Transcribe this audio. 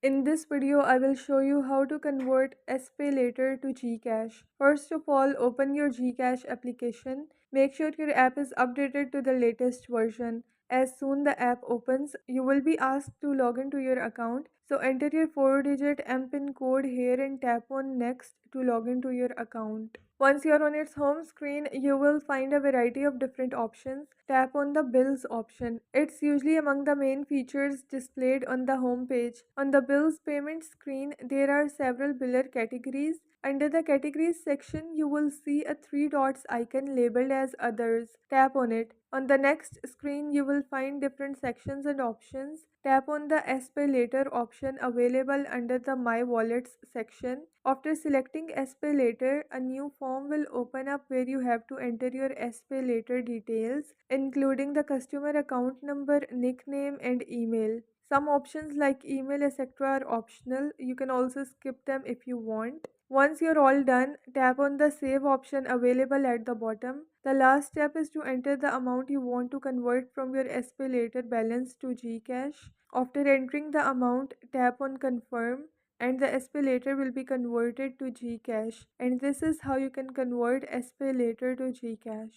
In this video, I will show you how to convert Spaylater to GCash. First of all, open your GCash application. Make sure your app is updated to the latest version. As soon the app opens, you will be asked to log into your account. So enter your 4-digit MPIN code here and tap on next to log into your account. Once you're on its home screen, you will find a variety of different options. Tap on the bills option. It's usually among the main features displayed on the home page. On the bills payment screen, there are several biller categories. Under the categories section, you will see a three dots icon labeled as others. Tap on it. On the next screen, you will find different sections and options. Tap on the Pay Later option available under the My Wallets section. After selecting Pay Later, a new form will open up where you have to enter your Pay Later details, including the customer account number, nickname, and email. Some options like email etc. are optional. You can also skip them if you want. Once you're all done, tap on the save option available at the bottom. The last step is to enter the amount you want to convert from your Spaylater balance to GCash. After entering the amount, tap on confirm and the Spaylater will be converted to GCash. And this is how you can convert Spaylater to GCash.